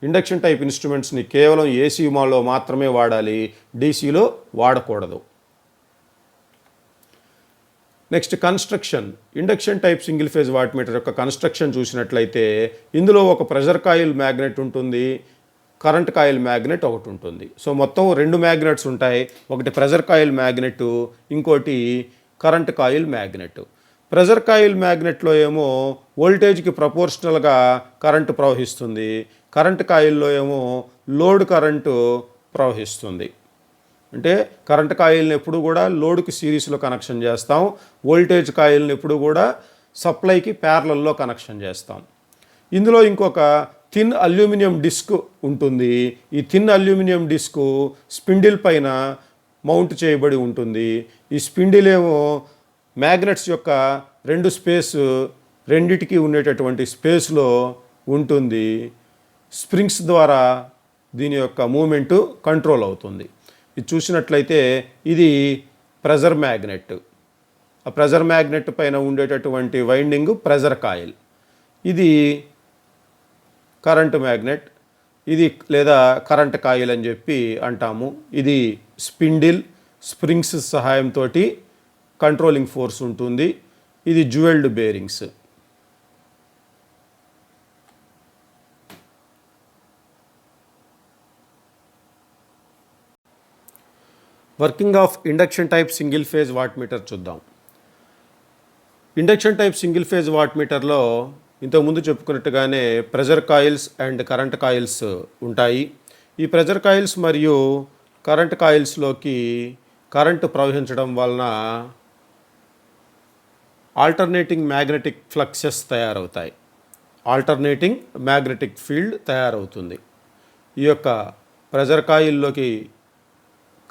ఇండక్షన్ టైప్ ఇన్స్ట్రుమెంట్స్ని కేవలం ఏసీలో మాత్రమే వాడాలి, డీసీలో వాడకూడదు. Next construction. Induction type single phase watt meter యొక్క కన్స్ట్రక్షన్ చూసినట్లయితే ఇందులో ఒక ప్రెషర్ కాయిల్ మ్యాగ్నెట్ ఉంటుంది, కరెంట్ కాయిల్ మ్యాగ్నెట్ ఒకటి ఉంటుంది. సో మొత్తం 2 మ్యాగ్నెట్స్ ఉంటాయి. ఒకటి ప్రెషర్ కాయిల్ మ్యాగ్నెట్, ఇంకోటి current coil magnet. Pressure coil మ్యాగ్నెట్లో ఏమో వోల్టేజ్కి ప్రపోర్షనల్గా కరెంటు ప్రవహిస్తుంది, కరెంట్ కాయిల్లో ఏమో లోడ్ కరెంటు ప్రవహిస్తుంది. అంటే కరెంట్ కాయిల్ని ఎప్పుడు కూడా లోడ్కి సిరీస్లో కనెక్షన్ చేస్తాం, వోల్టేజ్ కాయిల్ని ఎప్పుడు కూడా సప్లైకి ప్యారలల్లో కనెక్షన్ చేస్తాం. ఇందులో ఇంకొక థిన్ అల్యూమినియం డిస్క్ ఉంటుంది. ఈ థిన్ అల్యూమినియం డిస్క్ స్పిండిల్ పైన మౌంట్ చేయబడి ఉంటుంది. ఈ స్పిండిల్ ఏమో మ్యాగ్నెట్స్ యొక్క రెండిటికి ఉండేటటువంటి స్పేస్లో ఉంటుంది. స్ప్రింగ్స్ ద్వారా దీని యొక్క మూమెంటు కంట్రోల్ అవుతుంది. ఇది చూసినట్లయితే ఇది ప్రెజర్ మ్యాగ్నెట్. ఆ ప్రెజర్ మ్యాగ్నెట్ పైన ఉండేటటువంటి వైండింగ్ ప్రెజర్ కాయిల్. ఇది కరెంటు మ్యాగ్నెట్, ఇది లేదా కరెంట్ కాయిల్ అని చెప్పి అంటాము. ఇది స్పిండిల్, స్ప్రింగ్స్ సహాయంతో కంట్రోలింగ్ ఫోర్స్ ఉంటుంది. ఇది jewelled bearings. Working of induction type single phase watt meter చూద్దాం. Induction type single phase watt మీటర్లో ఇంతకుముందు చెప్పుకున్నట్టుగానే pressure coils and current coils ఉంటాయి. ఈ ప్రెజర్ కాయిల్స్ మరియు కరెంట్ కాయిల్స్లోకి కరెంటు ప్రవహించడం వలన ఆల్టర్నేటింగ్ మ్యాగ్నెటిక్ ఫ్లక్సెస్ తయారవుతాయి. ఆల్టర్నేటింగ్ మ్యాగ్నెటిక్ ఫీల్డ్ తయారవుతుంది. ఈ యొక్క ప్రెజర్ కాయిల్లోకి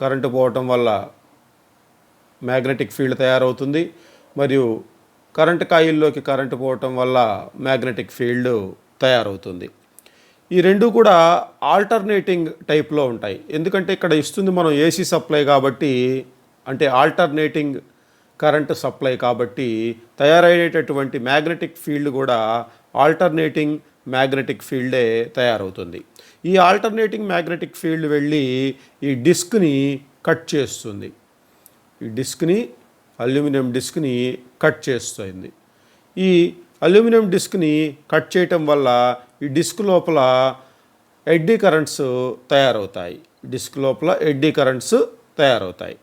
కరెంటు పోవటం వల్ల మ్యాగ్నెటిక్ ఫీల్డ్ తయారవుతుంది, మరియు కరెంటు కాయిల్లోకి కరెంటు పోవటం వల్ల మ్యాగ్నెటిక్ ఫీల్డ్ తయారవుతుంది. ఈ రెండు కూడా ఆల్టర్నేటింగ్ టైప్లో ఉంటాయి. ఎందుకంటే ఇక్కడ ఇస్తుంది మనం ఏసీ సప్లై కాబట్టి, అంటే ఆల్టర్నేటింగ్ కరెంటు సప్లై కాబట్టి తయారయ్యేటటువంటి మ్యాగ్నెటిక్ ఫీల్డ్ కూడా ఆల్టర్నేటింగ్ మ్యాగ్నెటిక్ ఫీల్డే తయారవుతుంది. ఈ ఆల్టర్నేటింగ్ మ్యాగ్నెటిక్ ఫీల్డ్ వెళ్ళి ఈ డిస్క్ని కట్ చేస్తుంది. ఈ డిస్క్ని, అల్యూమినియం డిస్క్ని కట్ చేస్తుంది. ఈ అల్యూమినియం డిస్క్ని కట్ చేయటం వల్ల ఈ డిస్క్ లోపల ఎడ్డీ కరెంట్స్ తయారవుతాయి. డిస్క్ లోపల ఎడ్డీ కరెంట్స్ తయారవుతాయి.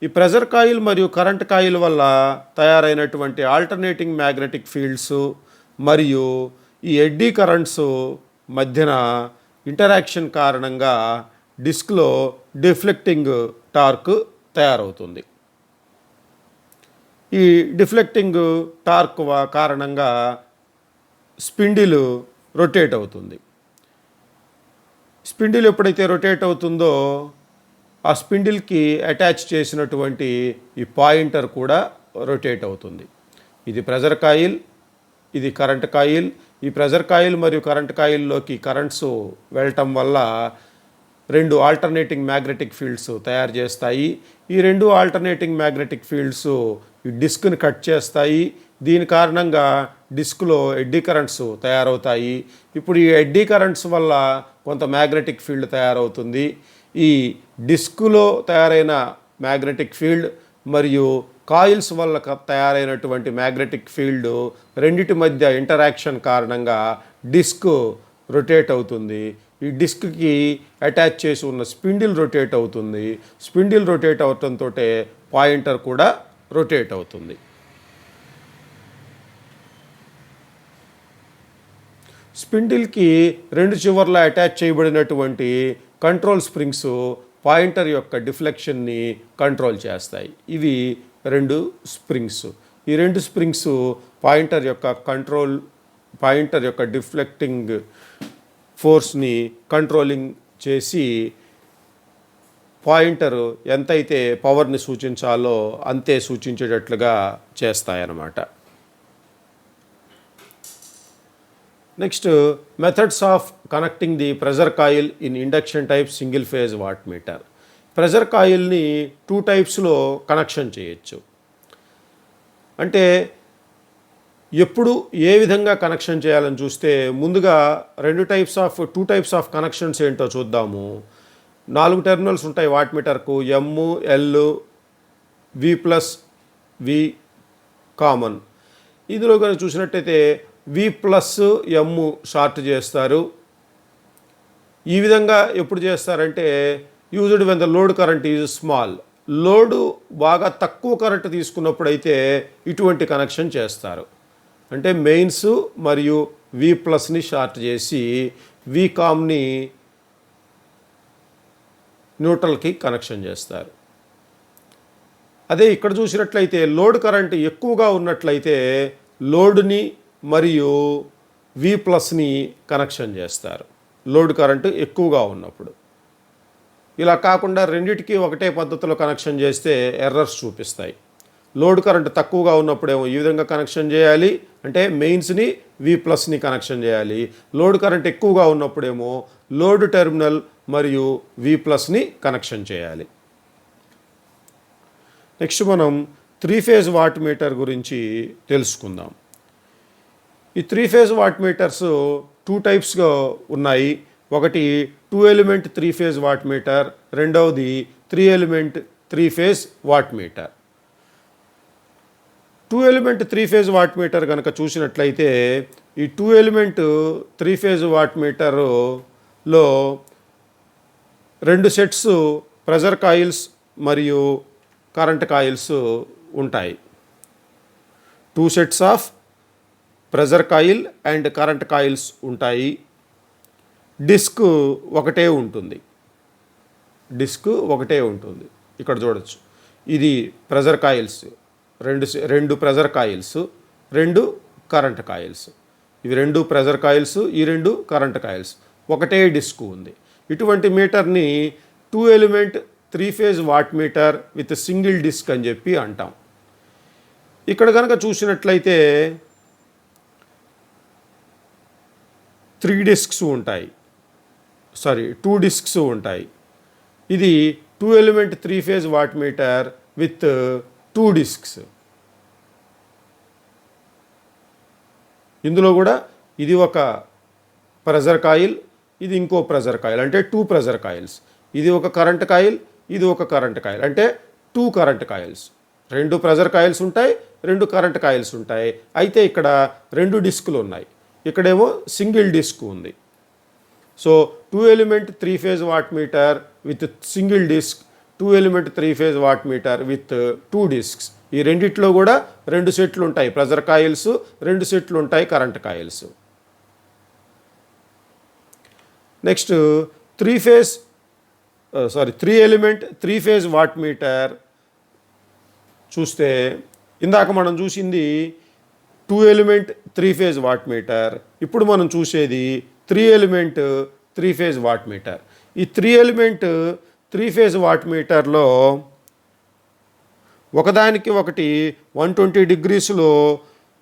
ఈ ప్రెజర్ కాయిల్ మరియు కరెంట్ కాయిల్ వల్ల తయారైనటువంటి ఆల్టర్నేటింగ్ మ్యాగ్నెటిక్ ఫీల్డ్స్ మరియు ఈ ఎడ్డీ కరెంట్స్ మధ్యన ఇంటరాక్షన్ కారణంగా డిస్క్లో డిఫ్లెక్టింగ్ టార్క్ తయారవుతుంది. ఈ డిఫ్లెక్టింగ్ టార్క్ కారణంగా స్పిండిల్ రొటేట్ అవుతుంది. స్పిండిల్ ఎప్పుడైతే రొటేట్ అవుతుందో ఆ స్పిండిల్కి అటాచ్ చేసినటువంటి ఈ పాయింటర్ కూడా రొటేట్ అవుతుంది. ఇది ప్రెజర్ కాయిల్, ఇది కరెంట్ కాయిల్. ఈ ప్రెజర్ కాయిల్ మరియు కరెంట్ కాయిల్లోకి కరెంట్స్ వెళ్ళటం వల్ల రెండు ఆల్టర్నేటింగ్ మ్యాగ్నెటిక్ ఫీల్డ్స్ తయారు చేస్తాయి. ఈ రెండు ఆల్టర్నేటింగ్ మ్యాగ్నెటిక్ ఫీల్డ్స్ ఈ డిస్క్ని కట్ చేస్తాయి. దీని కారణంగా డిస్క్లో ఎడ్డీ కరెంట్స్ తయారవుతాయి. ఇప్పుడు ఈ ఎడ్డీ కరెంట్స్ వల్ల కొంత మ్యాగ్నెటిక్ ఫీల్డ్ తయారవుతుంది. ఈ డిస్క్లో తయారైన మ్యాగ్నెటిక్ ఫీల్డ్ మరియు కాయిల్స్ వల్ల తయారైనటువంటి మ్యాగ్నెటిక్ ఫీల్డ్ రెండిటి మధ్య ఇంటరాక్షన్ కారణంగా డిస్క్ రొటేట్ అవుతుంది. ఈ డిస్క్కి అటాచ్ చేసి ఉన్న స్పిండిల్ రొటేట్ అవుతుంది. స్పిండిల్ రొటేట్ అవటంతో పాయింటర్ కూడా రొటేట్ అవుతుంది. స్పిండిల్కి రెండు చివర్ల అటాచ్ చేయబడినటువంటి కంట్రోల్ స్ప్రింగ్స్ పాయింటర్ యొక్క డిఫ్లెక్షన్ని కంట్రోల్ చేస్తాయి. ఇవి రెండు స్ప్రింగ్స్. ఈ రెండు స్ప్రింగ్స్ పాయింటర్ యొక్క డిఫ్లెక్టింగ్ ఫోర్స్ని కంట్రోలింగ్ చేసి పాయింటర్ ఎంతైతే పవర్ని సూచించాలో అంతే సూచించేటట్లుగా చేస్తాయన్నమాట. Next, methods of connecting the pressure coil in induction type single phase watt meter. Pressure కాయిల్ని 2 టైప్స్లో కనెక్షన్ చేయొచ్చు. అంటే ఎప్పుడు ఏ విధంగా కనెక్షన్ చేయాలని చూస్తే ముందుగా 2 టైప్స్ ఆఫ్ కనెక్షన్స్ ఏంటో చూద్దాము. 4 టెర్మినల్స్ ఉంటాయి వాట్ మీటర్కు. M, L, V plus, V common. ఇందులో కనుక చూసినట్టయితే వి ప్లస్ ఎమ్ షార్ట్ చేస్తారు. ఈ విధంగా ఎప్పుడు చేస్తారంటే used when the load current is small. Load బాగా తక్కువ కరెంట్ తీసుకున్నప్పుడైతే ఇటువంటి కనెక్షన్ చేస్తారు. అంటే మెయిన్స్ మరియు వి ప్లస్ని షార్ట్ చేసి వి కామ్ని న్యూట్రల్కి కనెక్షన్ చేస్తారు. అదే ఇక్కడ చూసినట్లయితే లోడ్ కరెంట్ ఎక్కువగా ఉన్నట్లయితే లోడ్ని మరియు వి ప్లస్ని కనెక్షన్ చేస్తారు లోడ్ కరెంటు ఎక్కువగా ఉన్నప్పుడు. ఇలా కాకుండా రెండిటికి ఒకటే పద్ధతిలో కనెక్షన్ చేస్తే ఎర్రర్స్ చూపిస్తాయి. లోడ్ కరెంట్ తక్కువగా ఉన్నప్పుడేమో ఈ విధంగా కనెక్షన్ చేయాలి, అంటే మెయిన్స్ని వి ప్లస్ని కనెక్షన్ చేయాలి. లోడ్ కరెంట్ ఎక్కువగా ఉన్నప్పుడేమో లోడ్ టెర్మినల్ మరియు వి ప్లస్ని కనెక్షన్ చేయాలి. నెక్స్ట్ మనం 3 ఫేజ్ వాట్ మీటర్ గురించి తెలుసుకుందాం. ఈ 3 ఫేజ్ వాట్ మీటర్స్ 2 టైప్స్గా ఉన్నాయి. ఒకటి 2 ఎలిమెంట్ 3 ఫేజ్ వాట్ మీటర్, రెండవది 3 element 3 phase watt meter. 2 element 3 phase watt meter కనుక చూసినట్లయితే ఈ 2 ఎలిమెంట్ 3 ఫేజ్ వాట్ మీటర్లో 2 సెట్స్ ప్రెజర్ కాయిల్స్ మరియు కరెంట్ కాయిల్స్ ఉంటాయి. 2 sets of pressure coil and current coils ఉంటాయి. డిస్క్ ఒకటే ఉంటుంది. ఇక్కడ చూడొచ్చు. ఇది ప్రెజర్ కాయిల్స్, రెండు ప్రెజర్ కాయిల్స్, 2 కరెంట్ కాయిల్స్. ఇవి 2 ప్రెజర్ కాయిల్స్, ఈ 2 కరెంట్ కాయిల్స్. ఒకటే డిస్క్ ఉంది. ఇటువంటి మీటర్ని 2 element 3 phase watt meter with single disk అని చెప్పి అంటాం. ఇక్కడ కనుక చూసినట్లయితే 2 డిస్క్స్ ఉంటాయి. ఇది 2 element 3 phase watt meter with 2 discs. ఇందులో కూడా ఇది ఒక ప్రెజర్ కాయిల్, ఇది ఇంకో ప్రెజర్ కాయిల్, అంటే 2 ప్రెజర్ కాయిల్స్. ఇది ఒక కరెంట్ కాయిల్, ఇది ఒక కరెంట్ కాయిల్, అంటే 2 కరెంట్ కాయిల్స్. 2 ప్రెజర్ కాయిల్స్ ఉంటాయి, 2 కరెంట్ కాయిల్స్ ఉంటాయి. అయితే ఇక్కడ 2 డిస్కులు ఉన్నాయి, ఇక్కడేమో సింగిల్ డిస్క్ ఉంది. So 2 element 3 phase watt meter with single disk, 2 element 3 phase watt meter with 2 disks. ఈ రెండిట్లో కూడా 2 సెట్లు ఉంటాయి ప్రెజర్ కాయిల్స్, 2 సెట్లు ఉంటాయి current coils. Next 3 element 3 phase watt metre చూస్తే ఇందాక మనం చూసింది 2 ఎలిమెంట్ 3 ఫేజ్ వాట్ మీటర్. ఇప్పుడు మనం చూసేది 3 ఎలిమెంట్ 3 ఫేజ్ వాట్ మీటర్. ఈ 3 ఎలిమెంట్ 3 ఫేజ్ వాట్ మీటర్లో ఒకదానికి ఒకటి 120 డిగ్రీస్లో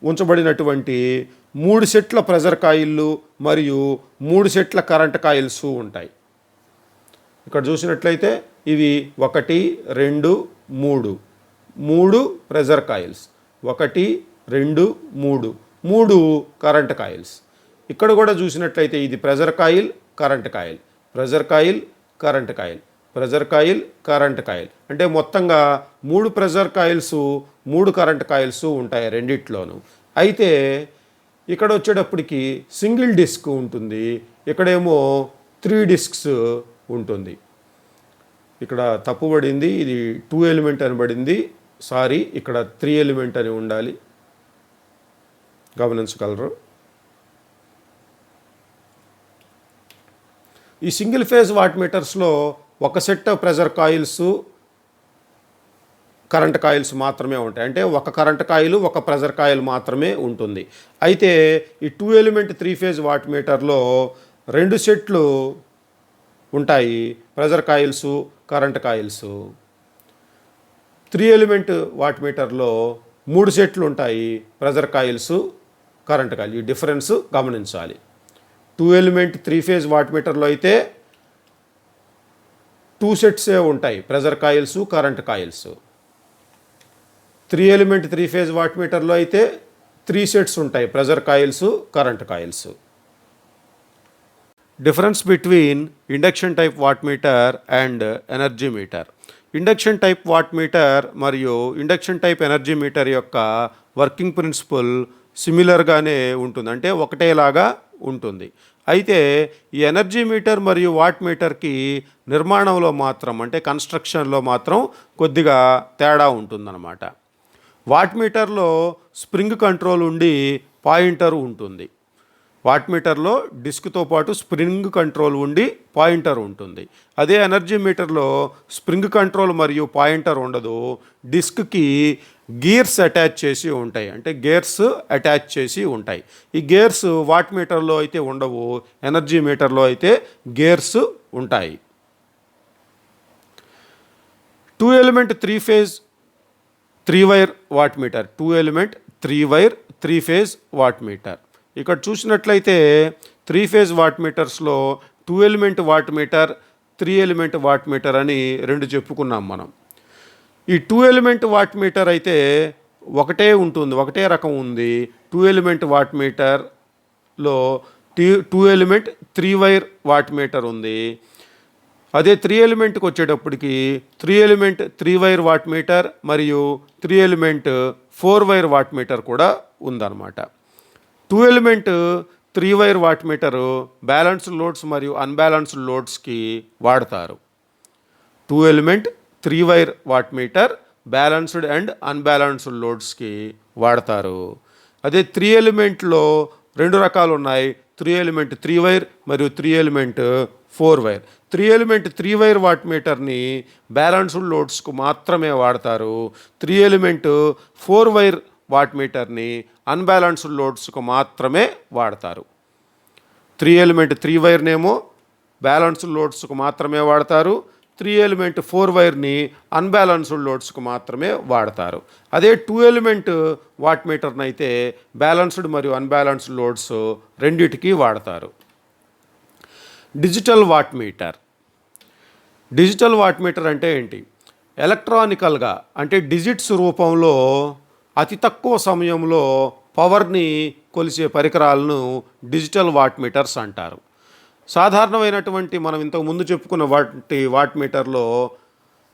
ఉంచబడినటువంటి 3 సెట్ల ప్రెజర్ కాయిల్లు మరియు 3 సెట్ల కరెంట్ కాయిల్స్ ఉంటాయి. ఇక్కడ చూసినట్లయితే ఇవి 1, 2, 3 ప్రెజర్ కాయిల్స్, 1, 2, 3 కరెంట్ కాయిల్స్. ఇక్కడ కూడా చూసినట్లయితే ఇది pressure coil, current coil, pressure coil, current coil, pressure coil, current coil. అంటే మొత్తంగా 3 ప్రెజర్ కాయిల్స్, 3 కరెంట్ కాయిల్స్ ఉంటాయి రెండిట్లోనూ. అయితే ఇక్కడ వచ్చేటప్పటికి సింగిల్ డిస్క్ ఉంటుంది, ఇక్కడేమో 3 డిస్క్స్ ఉంటుంది. ఇక్కడ తప్పుబడింది, ఇది 2 ఎలిమెంట్ అని పడింది. ఇక్కడ 3 ఎలిమెంట్ అని ఉండాలి, గమనించగలరు. ఈ సింగిల్ ఫేజ్ వాట్ మీటర్స్లో ఒక set of pressure coils, current coils మాత్రమే ఉంటాయి. అంటే ఒక కరెంట్ కాయిల్, ఒక ప్రెజర్ కాయిల్ మాత్రమే ఉంటుంది. అయితే ఈ 2 ఎలిమెంట్ 3 ఫేజ్ వాట్ మీటర్లో 2 సెట్లు ఉంటాయి pressure coils, current coils. 3 element watt మీటర్లో 3 సెట్లు ఉంటాయి ప్రెజర్ కాయిల్స్, కరెంట్ కాయిల్. ఈ డిఫరెన్స్ గమనించాలి. 2 ఎలిమెంట్ 3 ఫేజ్ వాట్ మీటర్లో అయితే 2 సెట్సే ఉంటాయి pressure coils, current coils. 3 element 3 phase watt మీటర్లో అయితే 3 సెట్స్ ఉంటాయి pressure coils, current coils. Difference between induction type watt meter and energy meter. Induction type watt meter మరియు ఇండక్షన్ టైప్ ఎనర్జీ మీటర్ యొక్క working principle సిమిలర్గానే ఉంటుంది, అంటే ఒకటేలాగా ఉంటుంది. అయితే ఈ ఎనర్జీ మీటర్ మరియు వాట్ మీటర్కి నిర్మాణంలో మాత్రం, అంటే కన్స్ట్రక్షన్లో మాత్రం కొద్దిగా తేడా ఉంటుందన్నమాట. వాట్ మీటర్లో స్ప్రింగ్ కంట్రోల్ ఉండి పాయింటర్ ఉంటుంది. వాట్ మీటర్లో డిస్క్తో పాటు స్ప్రింగ్ కంట్రోల్ ఉండి పాయింటర్ ఉంటుంది. అదే ఎనర్జీ మీటర్లో స్ప్రింగ్ కంట్రోల్ మరియు పాయింటర్ ఉండదు. డిస్క్కి గేర్స్ అటాచ్ చేసి ఉంటాయి, అంటే గేర్స్ అటాచ్ చేసి ఉంటాయి. ఈ గేర్స్ వాట్ మీటర్లో అయితే ఉండవు, ఎనర్జీ మీటర్లో అయితే గేర్స్ ఉంటాయి. 2 element 3 phase 3 wire watt meter, 2 element 3 wire 3 phase watt meter. ఇక్కడ చూసినట్లయితే 3 ఫేజ్ వాట్ మీటర్స్లో 2 element watt meter, 3 element watt meter అని 2 చెప్పుకున్నాం మనం. ఈ 2 ఎలిమెంట్ వాట్ మీటర్ అయితే ఒకటే ఉంటుంది, ఒకటే రకం ఉంది. 2 ఎలిమెంట్ వాట్ మీటర్లో 2 ఎలిమెంట్ 3 వైర్ వాట్ మీటర్ ఉంది. అదే 3 ఎలిమెంట్కి వచ్చేటప్పటికి 3 ఎలిమెంట్ 3 వైర్ వాట్ మీటర్ మరియు 3 ఎలిమెంట్ 4 వైర్ వాట్ మీటర్ కూడా ఉందన్నమాట. 2 element 3 wire watt meter balanced loads మరియు అన్బ్యాలెన్స్డ్ లోడ్స్కి వాడతారు. 2 element 3 wire watt meter balanced and unbalanced లోడ్స్కి వాడతారు. అదే 3 ఎలిమెంట్లో 2 రకాలు ఉన్నాయి. 3 ఎలిమెంట్ 3 వైర్ మరియు 3 element 4 wire. 3 element 3 wire watt మీటర్ని బ్యాలెన్స్డ్ లోడ్స్కు మాత్రమే వాడతారు. 3 ఎలిమెంట్ 4 వైర్ వాట్ మీటర్ని అన్బ్యాలెన్స్డ్ లోడ్స్కు మాత్రమే వాడతారు. 3 ఎలిమెంట్ 3 వైర్నేమో బ్యాలెన్స్డ్ లోడ్స్కు మాత్రమే వాడతారు. 3 ఎలిమెంట్ 4 వైర్ని అన్బ్యాలెన్స్డ్ లోడ్స్కు మాత్రమే వాడతారు. అదే 2 ఎలిమెంట్ వాట్ మీటర్ని అయితే బ్యాలెన్స్డ్ మరియు అన్బ్యాలెన్స్డ్ లోడ్స్ రెండిటికి వాడతారు. Digital watt metre. Digital watt metre అంటే ఏంటి? ఎలక్ట్రానికల్గా అంటే డిజిట్స్ రూపంలో అతి తక్కువ సమయంలో పవర్ని కొలిసే పరికరాలను డిజిటల్ వాట్ మీటర్స్ అంటారు. సాధారణమైనటువంటి మనం ఇంతకు ముందు చెప్పుకున్న వాట్ మీటర్లో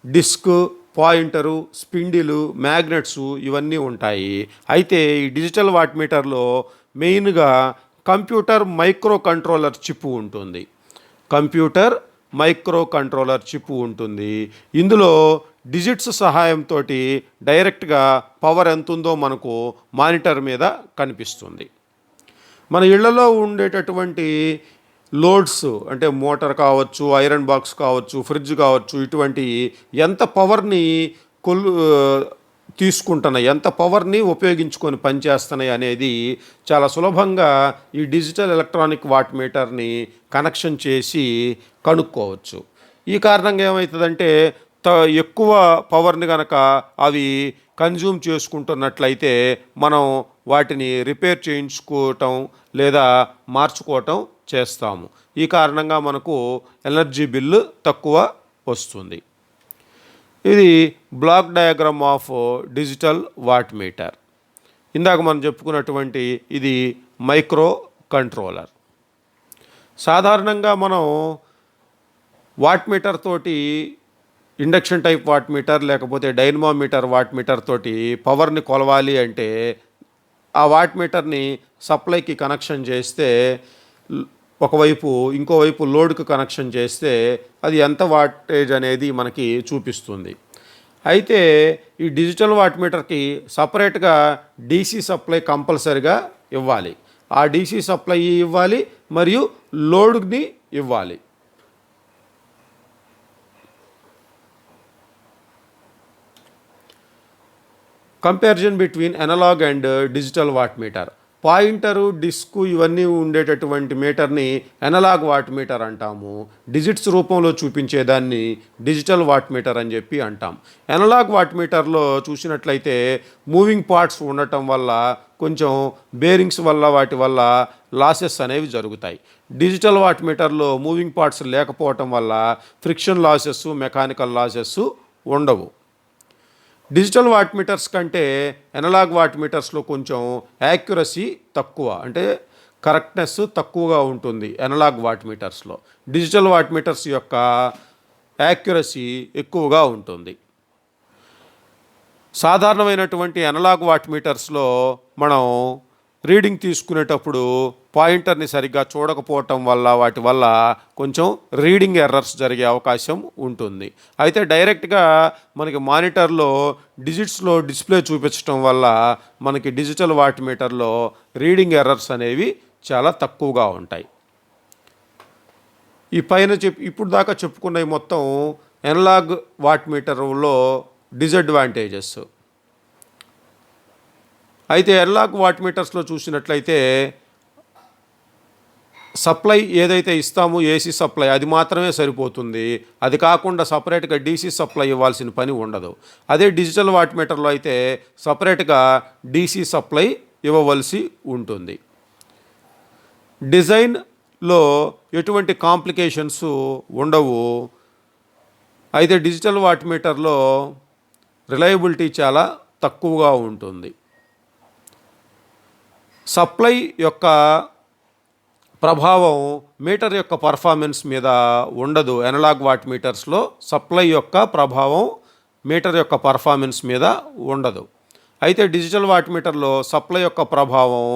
డిస్క్, పాయింటరు, స్పిండిలు, మ్యాగ్నెట్స్ ఇవన్నీ ఉంటాయి. అయితే ఈ డిజిటల్ వాట్ మీటర్లో మెయిన్గా కంప్యూటర్ మైక్రో కంట్రోలర్ చిప్ ఉంటుంది. కంప్యూటర్ మైక్రో కంట్రోలర్ చిప్ ఉంటుంది. ఇందులో డిజిట్స్ సహాయంతో డైరెక్ట్గా పవర్ ఎంత ఉందో మనకు మానిటర్ మీద కనిపిస్తుంది. మన ఇళ్లలో ఉండేటటువంటి లోడ్స్ అంటే మోటార్ కావచ్చు, ఐరన్ బాక్స్ కావచ్చు, ఫ్రిడ్జ్ కావచ్చు, ఇటువంటి ఎంత పవర్ని తీసుకుంటున్నాయి, ఎంత పవర్ని ఉపయోగించుకొని పనిచేస్తున్నాయి అనేది చాలా సులభంగా ఈ డిజిటల్ ఎలక్ట్రానిక్ వాట్ మీటర్ని కనెక్షన్ చేసి కనుక్కోవచ్చు. ఈ కారణంగా ఏమవుతుందంటే ఎక్కువ పవర్ని కనుక అవి కన్జ్యూమ్ చేసుకుంటున్నట్లయితే మనం వాటిని రిపేర్ చేయించుకోవటం లేదా మార్చుకోవటం చేస్తాము. ఈ కారణంగా మనకు ఎనర్జీ బిల్లు తక్కువ వస్తుంది. ఇది block diagram of digital watt metre. ఇందాక మనం చెప్పుకున్నటువంటి ఇది మైక్రో కంట్రోలర్. సాధారణంగా మనం వాట్ మీటర్ తోటి ఇండక్షన్ టైప్ వాట్ మీటర్ లేకపోతే డైనమోమీటర్ వాట్ మీటర్ తోటి పవర్ని కొలవాలి అంటే ఆ వాట్ మీటర్ని సప్లైకి కనెక్షన్ చేస్తే ఒకవైపు ఇంకోవైపు లోడ్కి కనెక్షన్ చేస్తే అది ఎంత వాటేజ్ అనేది మనకి చూపిస్తుంది. అయితే ఈ డిజిటల్ వాట్ మీటర్కి సపరేట్గా డీసీ సప్లై కంపల్సరిగా ఇవ్వాలి. ఆ డీసీ సప్లై ఇవ్వాలి మరియు లోడ్ని ఇవ్వాలి. Comparison between analog and digital watt meter. Pointer, disc ఇవన్నీ ఉండేటటువంటి మీటర్ని అనలాగ్ వాట్ మీటర్ అంటాము. డిజిట్స్ రూపంలో చూపించేదాన్ని డిజిటల్ వాట్ మీటర్ అని చెప్పి అంటాం. అనలాగ్ వాట్ మీటర్లో చూసినట్లయితే మూవింగ్ పార్ట్స్ ఉండటం వల్ల కొంచెం బేరింగ్స్ వల్ల వాటి వల్ల లాసెస్ అనేవి జరుగుతాయి. డిజిటల్ వాట్ మీటర్లో మూవింగ్ పార్ట్స్ లేకపోవటం వల్ల ఫ్రిక్షన్ లాసెస్, మెకానికల్ లాసెస్ ఉండవు. డిజిటల్ వాట్ మీటర్స్ కంటే అనలాగ్ వాట్ మీటర్స్లో కొంచెం యాక్యురసీ తక్కువ, అంటే కరెక్ట్నెస్ తక్కువగా ఉంటుంది అనలాగ్ వాట్ మీటర్స్లో. డిజిటల్ వాట్ మీటర్స్ యొక్క యాక్యురసీ ఎక్కువగా ఉంటుంది. సాధారణమైనటువంటి అనలాగ్ వాట్ మీటర్స్లో మనం రీడింగ్ తీసుకునేటప్పుడు పాయింటర్ని సరిగ్గా చూడకపోవటం వల్ల వాటి వల్ల కొంచెం రీడింగ్ ఎర్రర్స్ జరిగే అవకాశం ఉంటుంది. అయితే డైరెక్ట్గా మనకి మానిటర్లో డిజిట్స్లో డిస్ప్లే చూపించడం వల్ల మనకి డిజిటల్ వాట్ మీటర్లో రీడింగ్ ఎర్రర్స్ అనేవి చాలా తక్కువగా ఉంటాయి. ఈ పైన ఇప్పుడు దాకా చెప్పుకున్నవి మొత్తం అనలాగ్ వాట్ మీటర్లో డిసడ్వాంటేజెస్. అయితే అనలాగ్ వాట్ మీటర్స్లో చూసినట్లయితే సప్లై ఏదైతే ఇస్తామో ఏసీ సప్లై అది మాత్రమే సరిపోతుంది. అది కాకుండా సపరేట్గా డీసీ సప్లై ఇవ్వాల్సిన పని ఉండదు. అదే డిజిటల్ వాట్ మీటర్లో అయితే సపరేట్గా డీసీ సప్లై ఇవ్వవలసి ఉంటుంది. డిజైన్లో ఎటువంటి కాంప్లికేషన్స్ ఉండవు. అయితే డిజిటల్ వాట్ మీటర్లో రిలయబిలిటీ చాలా తక్కువగా ఉంటుంది. సప్లై యొక్క ప్రభావం మీటర్ యొక్క పర్ఫార్మెన్స్ మీద ఉండదు. అనలాగ్ వాట్ మీటర్స్లో సప్లై యొక్క ప్రభావం మీటర్ యొక్క పర్ఫార్మెన్స్ మీద ఉండదు. అయితే డిజిటల్ వాట్ మీటర్లో సప్లై యొక్క ప్రభావం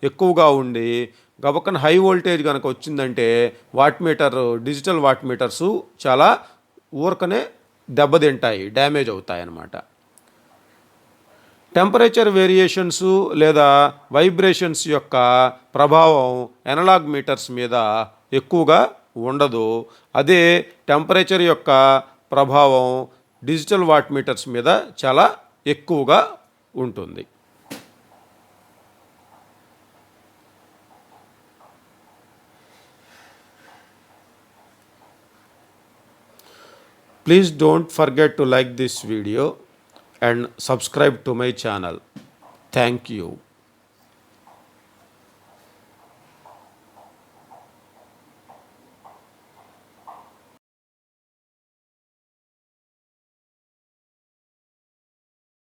ఎక్కువగా ఉండి గబక్కన హై వోల్టేజ్ కనుక వచ్చిందంటే డిజిటల్ వాట్ మీటర్సు చాలా ఊరకనే దెబ్బతింటాయి, డ్యామేజ్ అవుతాయి అన్నమాట. టెంపరేచర్ వేరియేషన్స్ లేదా వైబ్రేషన్స్ యొక్క ప్రభావం అనలాగ్ మీటర్స్ మీద ఎక్కువగా ఉండదు. అదే టెంపరేచర్ యొక్క ప్రభావం డిజిటల్ వాట్ మీటర్స్ మీద చాలా ఎక్కువగా ఉంటుంది. Please don't forget to like this video and subscribe to my channel. Thank you.